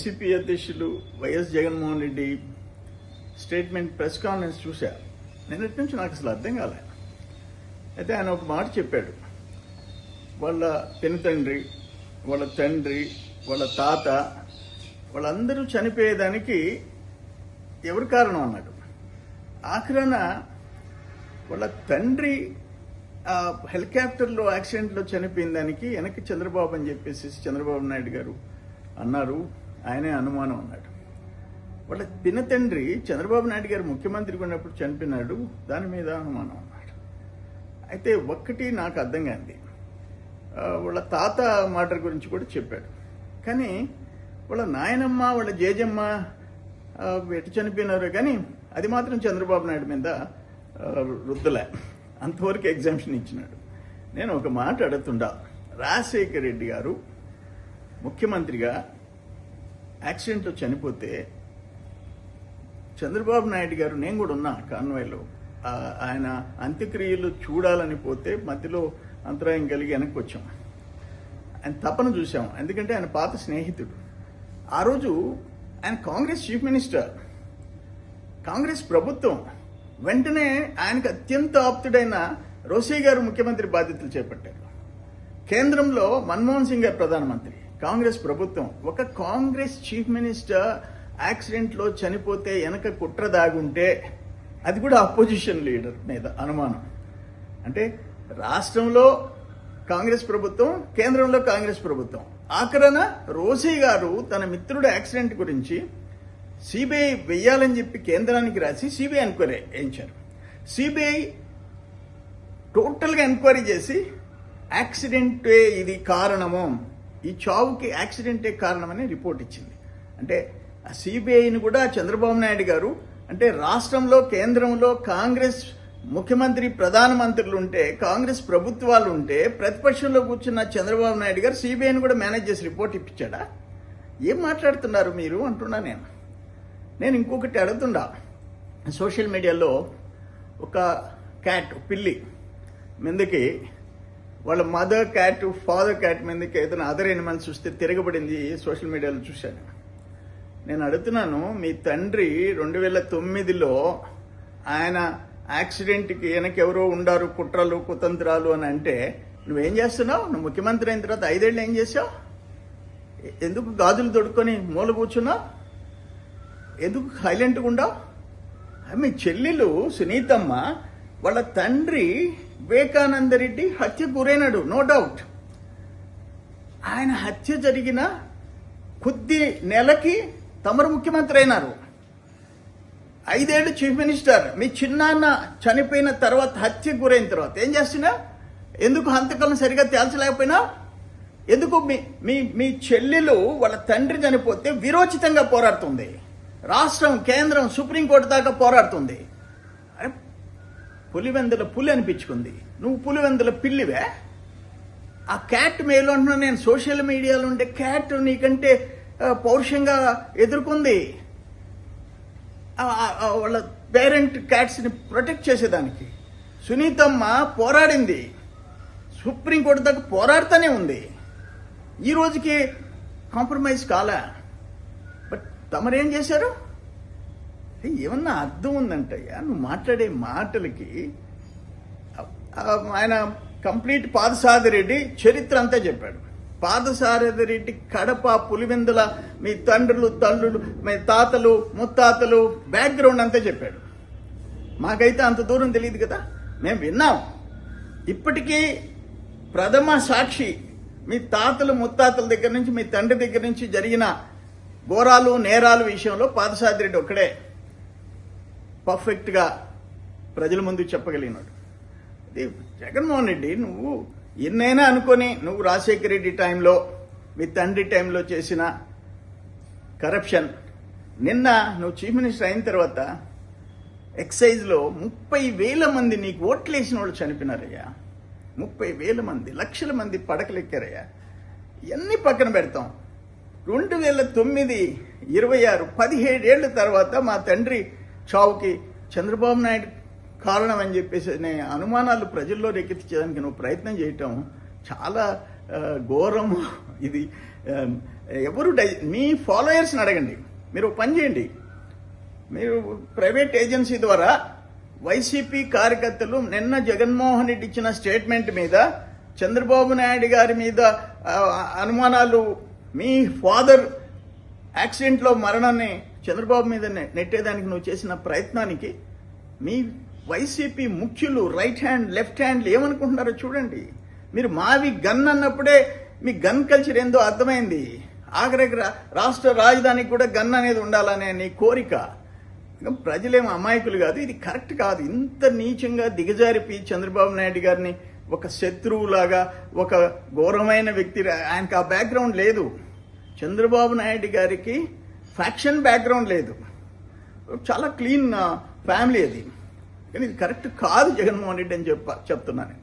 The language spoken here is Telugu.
వైసీపీ అధ్యక్షులు YS Jaganmohan Reddy statement press conference చూశా. నిన్నటి నుంచి నాకు అసలు అర్థం కాలే. అయితే ఆయన ఒక మాట చెప్పాడు. వాళ్ళ పినతండ్రి, వాళ్ళ తండ్రి, వాళ్ళ తాత వాళ్ళందరూ చనిపోయేదానికి ఎవరు కారణం అన్నాడు. ఆఖరణ వాళ్ళ తండ్రి హెలికాప్టర్లో యాక్సిడెంట్లో చనిపోయిన దానికి వెనక్కి చంద్రబాబు అని చెప్పేసి చంద్రబాబు నాయుడు గారు అన్నారు. ఆయనే అనుమానం అన్నాడు. వాళ్ళ పినతండ్రి చంద్రబాబు నాయుడు గారు ముఖ్యమంత్రిగా ఉన్నప్పుడు చనిపోయినాడు, దాని మీద అనుమానం అన్నాడు. అయితే ఒక్కటి నాకు అర్థం కాంది, వాళ్ళ తాత మాట గురించి కూడా చెప్పాడు. కానీ వాళ్ళ నాయనమ్మ, వాళ్ళ జేజమ్మ ఎటు చనిపోయినారు, కానీ అది మాత్రం చంద్రబాబు నాయుడు మీద రుద్దలే. అంతవరకు ఎగ్జామ్షన్ ఇచ్చినాడు. నేను ఒక మాట అడుగుతుండా, రాజశేఖర రెడ్డి గారు ముఖ్యమంత్రిగా యాక్సిడెంట్లో చనిపోతే చంద్రబాబు నాయుడు గారు, నేను కూడా ఉన్నా కాన్వాయ్లో, ఆయన అంత్యక్రియలు చూడాలని పోతే మధ్యలో అంతరాయం కలిగి వెనక్కి వచ్చాం. ఆయన తపన చూసాం, ఎందుకంటే ఆయన పాత స్నేహితుడు. ఆ రోజు ఆయన కాంగ్రెస్ చీఫ్ మినిస్టర్, కాంగ్రెస్ ప్రభుత్వం వెంటనే ఆయనకు అత్యంత ఆప్తుడైన రోసయ్య గారు ముఖ్యమంత్రి బాధ్యతలు చేపట్టారు. కేంద్రంలో మన్మోహన్ సింగ్ గారు ప్రధానమంత్రి, కాంగ్రెస్ ప్రభుత్వం. ఒక కాంగ్రెస్ చీఫ్ మినిస్టర్ యాక్సిడెంట్లో చనిపోతే వెనక కుట్ర దాగుంటే, అది కూడా అపోజిషన్ లీడర్ మీద అనుమానం. అంటే రాష్ట్రంలో కాంగ్రెస్ ప్రభుత్వం, కేంద్రంలో కాంగ్రెస్ ప్రభుత్వం. ఆఖరణ రోసయ్య గారు తన మిత్రుడు యాక్సిడెంట్ గురించి సిబిఐ వెయ్యాలని చెప్పి కేంద్రానికి రాసి సిబిఐ ఎంక్వైరీ వేయించారు. సిబిఐ టోటల్గా ఎంక్వైరీ చేసి యాక్సిడెంటే ఇది కారణము, ఈ చావుకి యాక్సిడెంటే కారణమని రిపోర్ట్ ఇచ్చింది. అంటే ఆ సిబిఐని కూడా చంద్రబాబు నాయుడు గారు, అంటే రాష్ట్రంలో కేంద్రంలో కాంగ్రెస్ ముఖ్యమంత్రి ప్రధానమంత్రులు ఉంటే, కాంగ్రెస్ ప్రభుత్వాలు ఉంటే, ప్రతిపక్షంలో కూర్చున్న చంద్రబాబు నాయుడు గారు సిబిఐని కూడా మేనేజ్ చేసి రిపోర్ట్ ఇప్పించాడా? ఏం మాట్లాడుతున్నారు మీరు అంటున్నా నేను ఇంకొకటి అడుగుతుండా. సోషల్ మీడియాలో ఒక క్యాట్, పిల్లి మీదకి వాళ్ళ మదర్ క్యాట్, ఫాదర్ క్యాట్ మీదకి ఏదైనా అదర్ ఎనిమల్స్ చూస్తే తిరగబడింది సోషల్ మీడియాలో చూశాను. నేను అడుగుతున్నాను, మీ తండ్రి 2009లో ఆయన యాక్సిడెంట్కి వెనకెవరో ఉండారు, కుట్రలు కుతంత్రాలు అని అంటే నువ్వేం చేస్తున్నావు? నువ్వు ముఖ్యమంత్రి అయిన తర్వాత 5 ఏళ్ళు ఏం చేసావు? ఎందుకు గాజులు తొడుక్కొని మూల కూర్చున్నావు? ఎందుకు సైలెంట్గా ఉండవు? మీ చెల్లెలు సునీతమ్మ వాళ్ళ తండ్రి వివేకానంద రెడ్డి హత్య గురైనాడు, నో డౌట్. ఆయన హత్య జరిగిన కొద్ది నెలకి తమరు ముఖ్యమంత్రి అయినారు. 5 ఏళ్ళు చీఫ్ మినిస్టర్. మీ చిన్నాన్న చనిపోయిన తర్వాత, హత్య గురైన తర్వాత ఏం చేస్తున్నా? ఎందుకు హంతకులను సరిగా తేల్చలేకపోయినా? ఎందుకు మీ చెల్లెలు వాళ్ళ తండ్రి చనిపోతే విరోచితంగా పోరాడుతుంది, రాష్ట్రం, కేంద్రం, సుప్రీంకోర్టు దాకా పోరాడుతుంది. అరే, పులివెందుల పులి అనిపించుకుంది, నువ్వు పులివెందుల పిల్లివే? ఆ క్యాట్ మేలు అంటున్నా నేను. సోషల్ మీడియాలో ఉండే క్యాట్ నీకంటే పౌరుషంగా ఎదుర్కొంది వాళ్ళ పేరెంట్ క్యాట్స్ని ప్రొటెక్ట్ చేసేదానికి. సునీతమ్మ పోరాడింది, సుప్రీంకోర్టు దాకా పోరాడుతూనే ఉంది, ఈ రోజుకి కాంప్రమైజ్ కాలే. బట్ తమరేం చేశారు? ఏమన్నా అర్థం ఉందంటయ్యా నువ్వు మాట్లాడే మాటలకి? ఆయన కంప్లీట్ పాదసారథిరెడ్డి చరిత్ర అంతా చెప్పాడు. పాదసారథిరెడ్డి కడప, పులివెందుల మీ తండ్రులు, తల్లులు, మీ తాతలు, ముత్తాతలు బ్యాక్గ్రౌండ్ అంతా చెప్పాడు. మాకైతే అంత దూరం తెలియదు కదా, మేము విన్నాం. ఇప్పటికీ ప్రథమ సాక్షి మీ తాతలు, ముత్తాతల దగ్గర నుంచి, మీ తండ్రి దగ్గర నుంచి జరిగిన ఘోరాలు, నేరాలు విషయంలో పాదసారథిరెడ్డి ఒక్కడే పర్ఫెక్ట్గా ప్రజల ముందు చెప్పగలిగినాడు. ఇది జగన్మోహన్ రెడ్డి, నువ్వు ఎన్నైనా అనుకొని నువ్వు రాజశేఖర రెడ్డి టైంలో, మీ తండ్రి టైంలో చేసిన కరప్షన్, నిన్న నువ్వు చీఫ్ మినిస్టర్ అయిన తర్వాత ఎక్సైజ్లో 30,000 మంది నీకు ఓట్లు వేసిన వాళ్ళు చనిపోయినారయ్యా. 30,000 మంది, లక్షల మంది పడకలెక్కారయ్యా. ఇవన్నీ పక్కన పెడతాం. 2009, 26, 17 ఏళ్ల తర్వాత మా తండ్రి చావుకి చంద్రబాబు నాయుడు కారణం అని చెప్పేసి అనుమానాలు ప్రజల్లో రేకెత్తించడానికి నువ్వు ప్రయత్నం చేయటం చాలా ఘోరం. ఇది ఎవరు మీ ఫాలోయర్స్ని అడగండి. మీరు ఒక పని చేయండి, మీరు ప్రైవేట్ ఏజెన్సీ ద్వారా వైసీపీ కార్యకర్తలు నిన్న జగన్మోహన్ రెడ్డి ఇచ్చిన స్టేట్మెంట్ మీద చంద్రబాబు నాయుడు గారి మీద అనుమానాలు, మీ ఫాదర్ యాక్సిడెంట్లో మరణాన్ని చంద్రబాబు మీద నెట్టేదానికి నువ్వు చేసిన ప్రయత్నానికి మీ వైసీపీ ముఖ్యులు రైట్ హ్యాండ్ లెఫ్ట్ హ్యాండ్లు ఏమనుకుంటున్నారో చూడండి. మీరు మావి గన్ అన్నప్పుడే మీ గన్ కల్చర్ ఏందో అర్థమైంది. ఆఖరికి రాష్ట్ర రాజధానికి కూడా గన్ అనేది ఉండాలనే నీ కోరిక. ప్రజలేమో అమాయకులు కాదు, ఇది కరెక్ట్ కాదు. ఇంత నీచంగా దిగజారిపి చంద్రబాబు నాయుడు గారిని ఒక శత్రువులాగా, ఒక ఘోరమైన వ్యక్తి, ఆయనకు ఆ బ్యాక్గ్రౌండ్ లేదు. చంద్రబాబు నాయుడు గారికి ఫ్యాక్షన్ బ్యాక్గ్రౌండ్ లేదు, చాలా క్లీన్ ఫ్యామిలీ అది. కానీ ఇది కరెక్ట్ కాదు జగన్మోహన్ రెడ్డి అని చెప్తున్నాను.